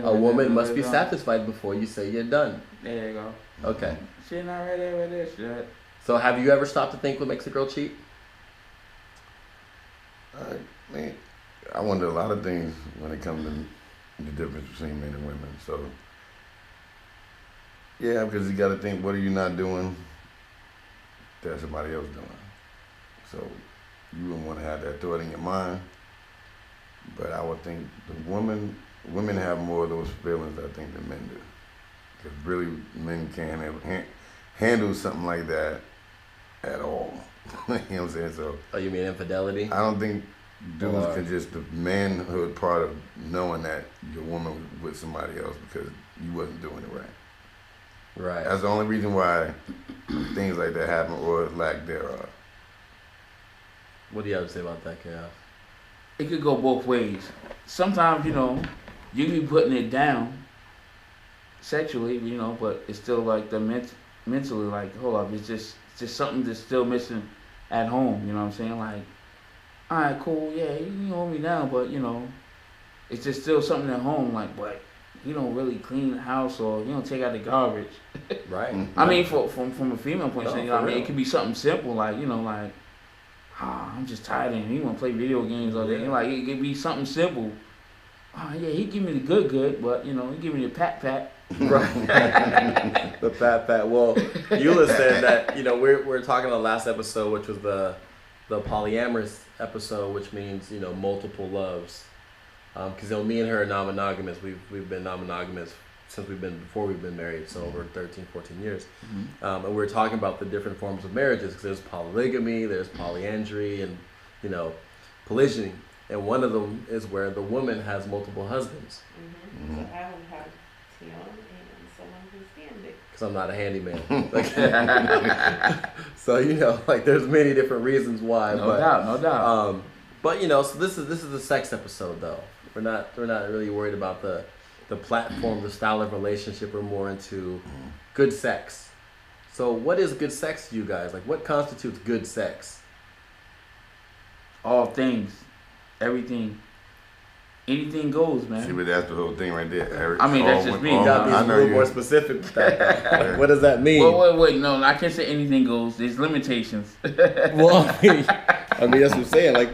A woman must be satisfied before you say you're done. There you go. Okay. She not ready with this shit. So have you ever stopped to think what makes a girl cheat? Man, I wonder a lot of things when it comes to the difference between men and women. So, yeah, because you got to think, what are you not doing that somebody else doing? So, you wouldn't want to have that thought in your mind. But I would think women have more of those feelings, I think, than men do. Because really, men can't handle something like that at all. You know what I'm saying? So, Oh, you mean infidelity? I don't think dudes can just the manhood part of knowing that your woman was with somebody else because you wasn't doing it right. Right. That's the only reason why things like that happen or lack thereof. What do you have to say about that, Chaos? It could go both ways. Sometimes, you know, you be putting it down sexually, you know, but it's still like the mentally like, hold up, it's just something that's still missing at home, you know what I'm saying? Like, all right, cool, yeah, you hold me down, but, you know, it's just still something at home, like, but you don't really clean the house or you don't take out the garbage. Right. I mean, from a female point of view, you know what I mean? It could be something simple, like, you know, like, I'm just tired and he want to play video games all day. Like, it could be something simple. Oh, yeah, he give me the good, but, you know, he give me the pat. Right. The pat. Well, Eula said that, you know, we're talking the last episode, which was the polyamorous episode, which means, you know, multiple loves. Because, you know, me and her are non-monogamous. We've been non-monogamous since before we've been married, so over 13, 14 years. Mm-hmm. And we're talking about the different forms of marriages, because there's polygamy, there's polyandry, and, you know, polygyny. And one of them is where the woman has multiple husbands. Mm-hmm. So I would have Tion and someone who's handy. Because I'm not a handyman. So, you know, like, there's many different reasons why. No doubt. But, you know, so this is a sex episode, though. We're not really worried about the platform, the style of relationship. We're more into good sex. So what is good sex to you guys? Like, what constitutes good sex? All things. Everything. Anything goes, man. See, but that's the whole thing right there. I mean, that's just me. You gotta be a little more specific with that. Like, what does that mean? Wait. No, I can't say anything goes. There's limitations. Well, I mean, that's what I'm saying. Like,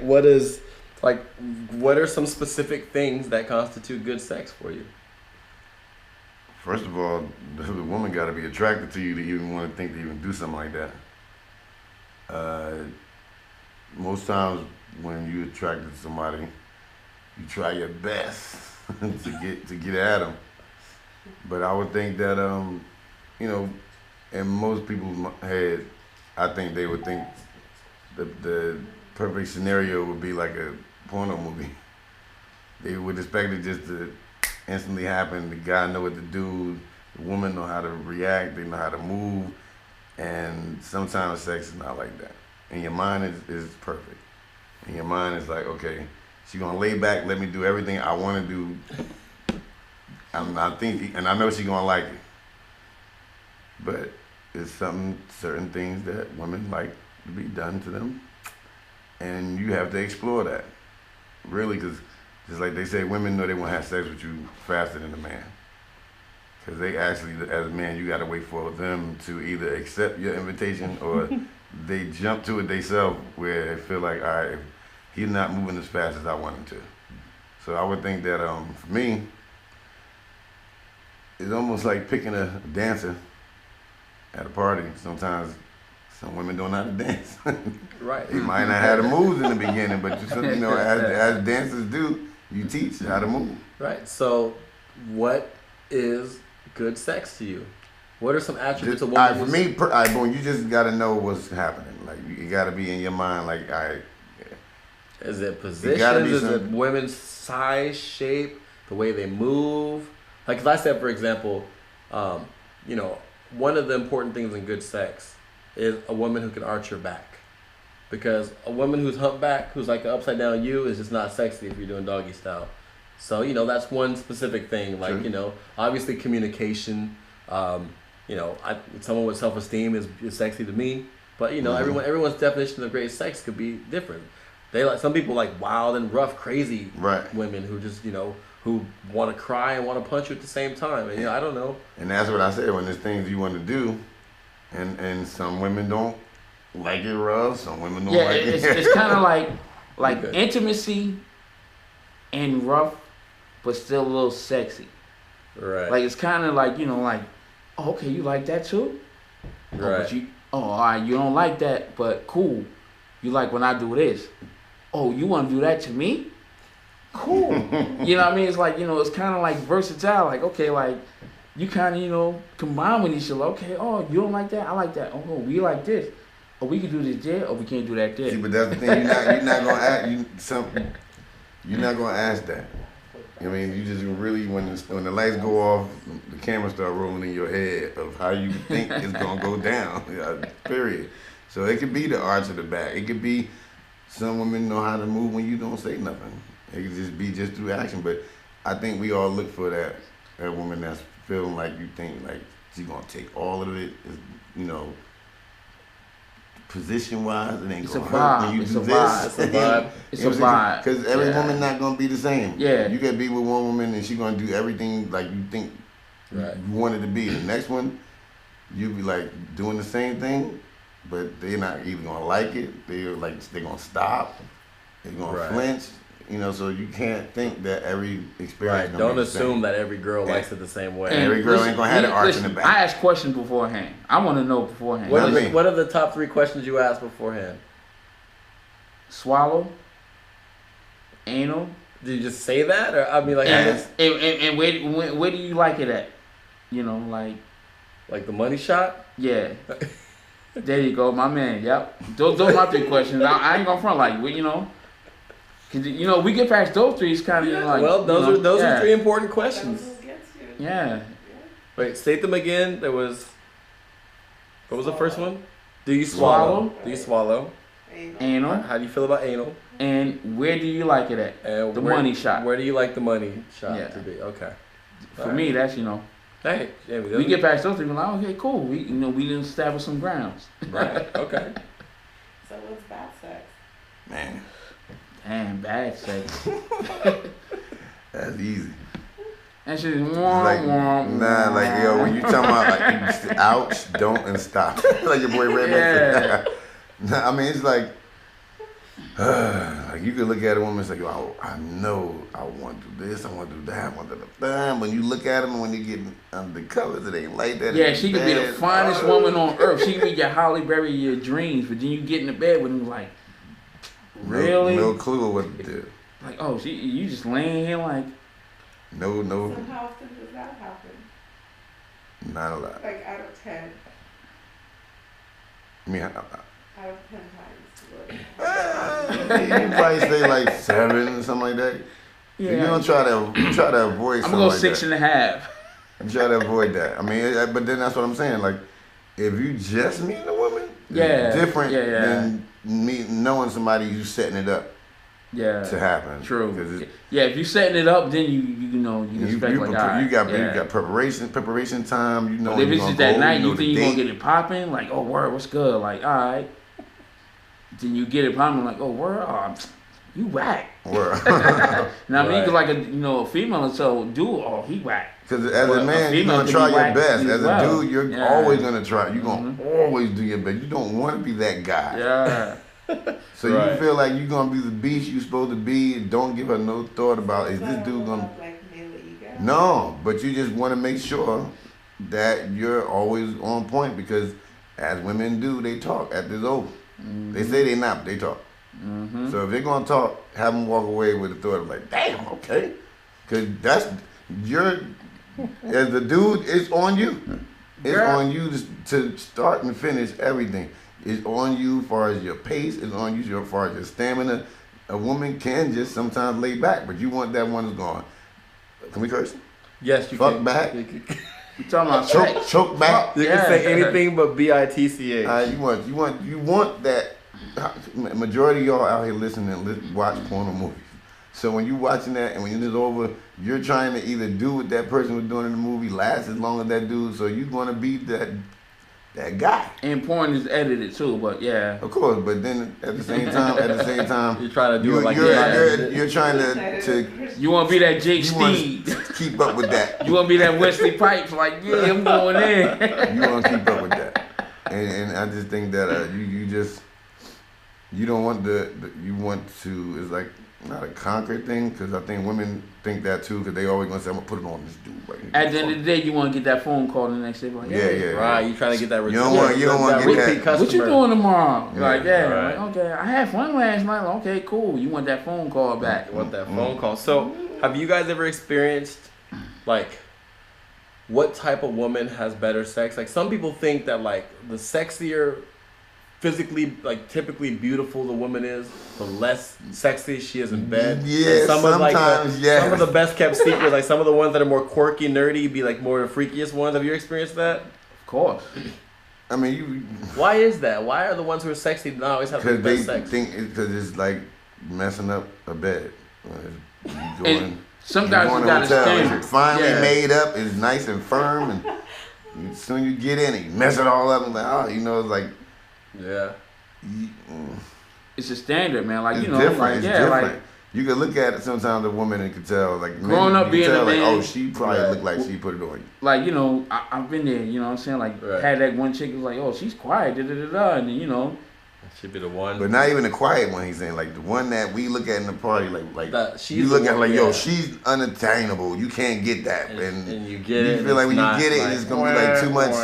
what are some specific things that constitute good sex for you? First of all, the woman got to be attracted to you to even want to think to even do something like that. Most times when you're attracted to somebody, you try your best to get at them. But I would think that you know, in most people's head, I think they would think the perfect scenario would be like a porno movie. They would expect it just to instantly happen. The guy know what to do. The woman know how to react. They know how to move. And sometimes sex is not like that. In your mind is perfect. In your mind is like, okay, she's gonna lay back, let me do everything I want to do. I'm thinking, and I know she's gonna like it. But it's certain things that women like to be done to them, and you have to explore that. Really, because just like they say, women know they want to have sex with you faster than a man. Because they actually, as a man, you got to wait for them to either accept your invitation or they jump to it themselves where they feel like, all right, he's not moving as fast as I want him to. So I would think that for me, it's almost like picking a dancer at a party. Sometimes some women don't know how to dance. Right. They might not have the moves in the beginning, but you know, as dancers do, you teach how to move. Right. So, what is good sex to you? What are some attributes of women? For me, boom, you just got to know what's happening. Like, you got to be in your mind, like, all right. Is it positions? Is it women's size, shape, the way they move? Like, 'cause I said, for example, you know, one of the important things in good sex is a woman who can arch her back. Because a woman who's humpback, who's like an upside down U, is just not sexy if you're doing doggy style. So, you know, that's one specific thing. Like, you know, obviously communication. You know, someone with self-esteem is sexy to me. But, you know, everyone's definition of great sex could be different. Some people like wild and rough, crazy women who just, you know, who want to cry and want to punch you at the same time. And I don't know. And that's what I said, when there's things you want to do, and some women don't like it rough, some women don't like it. It's kind of like intimacy and rough, but still a little sexy. Right. Like it's kind of like, oh, okay, you like that too? Right. All right, you don't like that, but cool. You like when I do this. Oh, you want to do that to me? Cool. You know what I mean? It's like, it's kind of like versatile. Like, okay, like you kind of, combine with each other. Okay, oh, you don't like that? I like that. Oh, we like this. Oh, we can do this there, or we can't do that there. See, but that's the thing. You're not gonna ask You're not gonna ask that. I mean, you just really when the lights go off, the camera start rolling in your head of how you think it's gonna go down. Period. So it could be the arch of the back. It could be some women know how to move when you don't say nothing. It could just be just through action. But I think we all look for that woman that's feeling like you think like she's gonna take all of it. Position wise, it ain't gonna hurt when you do this. It's a vibe. It's a vibe. Because every woman not gonna be the same. Yeah. You can be with one woman and she gonna do everything like you think you wanted to be. The next one, you be like doing the same thing, but they're not even gonna like it. They're gonna stop. They're gonna flinch. So you can't think that every experience. Right. Don't assume that every girl likes it the same way. And every girl ain't gonna have the arch in the back. I ask questions beforehand. I want to know beforehand. What are the top 3 questions you ask beforehand? Swallow. Anal. Did you just say that, or I mean, like, and where do you like it at? Like the money shot? Yeah. There you go, my man. Yep. Those are my 3 questions. I ain't gonna front like Cause we get past those 3. It's kind of like. Well, those are 3 important questions. Yeah. Wait, state them again. What was the first one? Do you swallow? Do you swallow? Anal. How do you feel about anal? And where do you like it at? The money shot. Where do you like the money shot to be? Okay. For me, that's Hey, we get past those 3. We're like, okay, cool. We we didn't establish some grounds. Right. Okay. So what's bad sex? Man. Damn, bad sex. That's easy. And she's when you talking about like ouch, don't and stop. Like your boy Redman. Nah, I mean it's like you could look at a woman and say, I know I want to do this, I want to do that, I want to do that. When you look at them, when you get under the covers, it ain't like that. Yeah, she could be the finest woman on earth. She could be your Holly Berry, your dreams, but then you get in the bed with them like, really? No clue what to do. Like, oh, you just laying here like. No. So how often does that happen? Not a lot. Like out of 10. I mean, out of 10 times. you probably say like 7 or something like that. Yeah. You don't try to avoid. I'm gonna go like 6.5. You try to avoid that. I mean, but then that's what I'm saying. Like, if you just meet a woman, it's different than knowing somebody you setting it up. Yeah, to happen. True. Yeah, if you setting it up, then you expect you got preparation time. You know, but if it's just that night, you think you're gonna get it popping. Like, oh word, what's good? Like, all right. Then you get it popping. Like, oh word, you whack. Word. Now I mean, like a female, so dude, he whack. Because as a man, you're gonna try your best. As a dude, you're always gonna try. You're gonna always do your best. You don't want to be that guy. Yeah. So you feel like you're gonna be the beast you're supposed to be, and don't give her no thought about is this dude gonna. No, but you just want to make sure that you're always on point because, as women do, they talk after it's over. They say they not, but they talk. So if they're gonna talk, have them walk away with the thought of like, damn, okay, because that's as the dude, it's on you. It's on you to start and finish everything. It's on you as far as your pace. It's on you as far as your stamina. A woman can just sometimes lay back, but you want that one that's gone. Can we curse? Yes, you Fuck can. back. You talking about choke back. You can say anything but bitch. You want that. Majority of y'all out here listening, watch porno movies. So when you watching that and when it's over, you're trying to either do what that person was doing in the movie, last as long as that dude. So you're gonna be that guy. And porn is edited too, but yeah. Of course, but then at the same time, you're trying to do it like you're trying to you want to be that Jake you want Steed. to keep up with that. You want to be that Wesley Pipes, like yeah, I'm going in. You want to keep up with that, and I just think that you don't want you want to, it's like not a conquer thing, because I think women think that too, because they always gonna say, I'm gonna put it on this dude right here. At the end of the day, you want to get that phone call the next day, like, yeah. Right, you trying to get that return. You don't want to get that. What you doing tomorrow? Yeah, like, yeah, right. like, okay, I had fun last night. Like, okay, cool. You want that phone call back? You want that phone call. So, have you guys ever experienced, like, what type of woman has better sex? Like, some people think that, like, the sexier, physically, like, typically beautiful the woman is, the less sexy she is in bed. Yeah, some sometimes, some of the best kept secrets, like some of the ones that are more quirky, nerdy, be like more the freakiest ones. Have you experienced that? Of course. I mean, Why is that? Why are the ones who are sexy not always have the best sex? Because it's like messing up a bed. Sometimes you got to stand. It's finally made up. It's nice and firm, and as soon as you get in it, you mess it all up. And like, oh, it's like, yeah. It's a standard, man. Like, it's different. Like, it's different. Like, you can look at it sometimes, a woman, and can tell, like, growing up being a man, like, oh, she probably looked like she put it on you. Like, I've been there, you know what I'm saying? Like, had that one chick who was like, oh, she's quiet, and then, Should be the one. But not even the quiet one, he's saying. Like, the one that we look at in the party, like you look at, like, yo, she's unattainable. You can't get that. And you get it. You feel like when you get it, it's going to be, like, too much.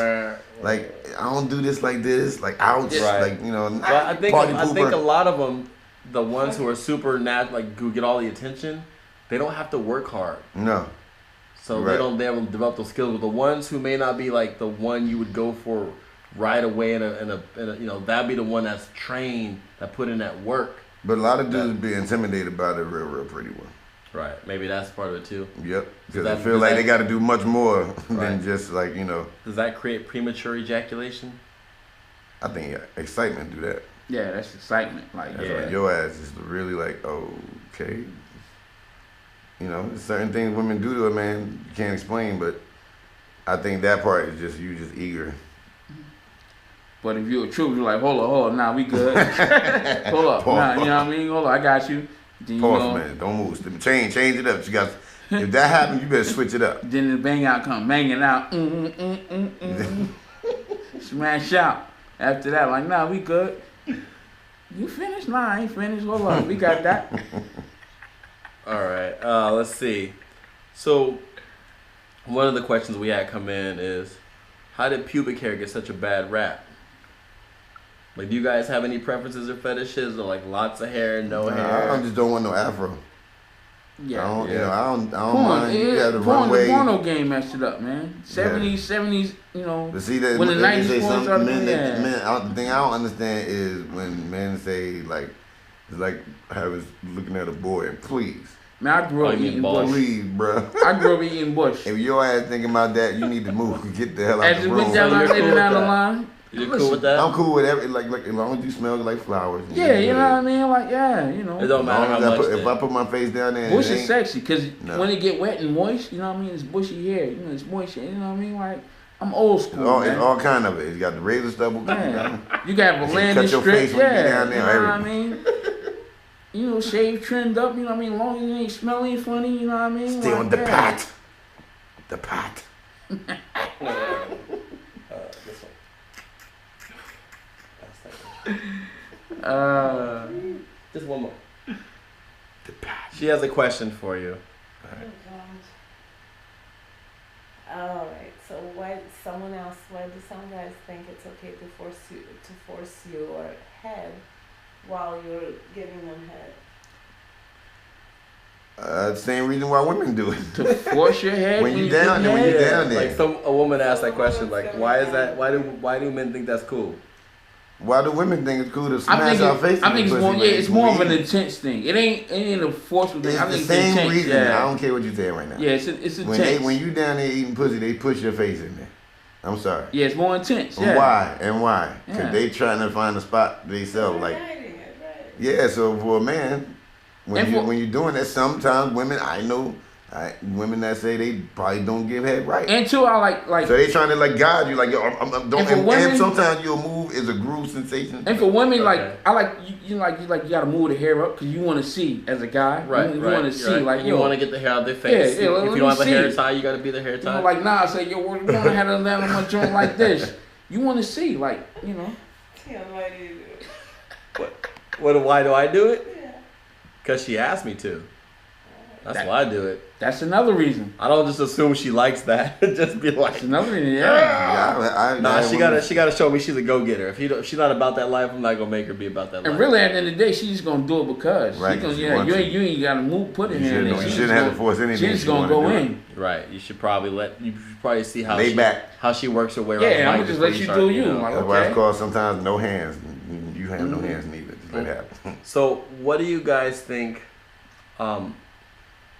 Like, I don't do this like this. Like, ouch. Right. Like, Well, I think a lot of them, the ones who are super like who get all the attention, they don't have to work hard. No. So they don't develop those skills. But the ones who may not be like the one you would go for right away in a that'd be the one that's trained, that put in that work. But a lot of dudes be intimidated by the real pretty one. Right. Maybe that's part of it too. Yep. Because they feel like they got to do much more than just like, Does that create premature ejaculation? I think excitement do that. Yeah, that's excitement. Like, like your ass is really like, oh, okay. There's certain things women do to a man you can't explain, but I think that part is just eager. But if you're a troop, you're like, hold on, nah, we good. Hold up, nah, you know what I mean? Hold on, I got you. Then, pause, man, don't move. Change it up. You got. If that happens, you better switch it up. Then the bang out come banging out. Smash out. After that, like, nah, we good. You finished? Nah, I ain't finished. Hold on, we got that. All right. Let's see. So, one of the questions we had come in is, how did pubic hair get such a bad rap? Like, do you guys have any preferences or fetishes, or like lots of hair, no hair? I just don't want no afro. Yeah. I don't mind. You got to run away. The porno game messed it up, man. 70s, But see that when the 90s porn started, the thing I don't understand is when men say like, it's like having looking at a boy and please. Man, I grew up eating bush. Please, bro. I grew up eating bush. If your ass thinking about that, you need to move. Get the hell out of the room. As it went down later down the line. You cool with that? I'm cool with every like as long as you smell like flowers. Yeah, you know what I mean? Like, It don't matter how much. If I put my face down there, bush is sexy because when it get wet and moist, you know what I mean? It's bushy hair, it's moist. You know what I mean? Like, I'm old school. It's all kind of it. You got the razor stubble. You got a landing strip. Face when you get down there, you know what I mean? Shave trimmed up. You know what I mean? Long as it ain't smelly and funny. You know what I mean? Stay on the pat. The pat. Just one more. She has a question for you. All right. So why do some guys think it's okay to force your head while you're giving them head? Same reason why women do it. To force your head when you down there. Like a woman asked that question. Like, why is that? Why do men think that's cool? Why do women think it's cool to smash our faces? I think it's more. It's more of an intense thing. It ain't a forceful thing. It's I think the same intense, reason. Yeah. I don't care what you're saying right now. Yeah, it's intense. When you down there eating pussy, they push your face in there. I'm sorry. Yeah, it's more intense. Yeah. Why? Because they trying to find a spot they sell. Like, yeah. So for a man, when you're doing that, sometimes women, I know Women that say they probably don't give head right. And two, I like. So they trying to like guide you, like yo, don't. Women, and sometimes your move is a groove sensation. And for women, like I like you gotta move the hair up because you want to see as a guy. Right. You want to see like you want to get the hair out of their face. Yeah, if you don't have a hair tie, you gotta be the hair tie. You know, like nah, say yo, we want to have a down on my joint like this. You want to see, like you know. Yeah, why do you do it? Why do I do it? Yeah. Because she asked me to. That's why I do it. That's another reason. I don't just assume she likes that. Just be like, that's another reason. Yeah. Nah, she gotta show me she's a go getter. If she's not about that life, I'm not gonna make her be about that life. And really, at the end of the day, she's just gonna do it because. Right. You ain't gotta put it in. You shouldn't have to force anything. She's just gonna go in. Right. You should probably see how how she works her way around. Yeah, I'm gonna just let you do you. Like, that's why it's called sometimes no hands. You have no hands neither. Just let it happen. So, what do you guys think?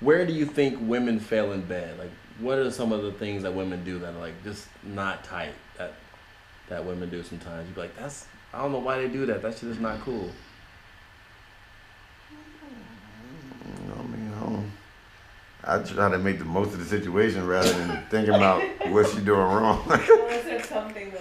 Where do you think women fail in bed? Like, what are some of the things that women do that are like just not tight that women do sometimes? You'd be like, I don't know why they do that. That shit is not cool. I try to make the most of the situation rather than thinking about what she's doing wrong. Was there something that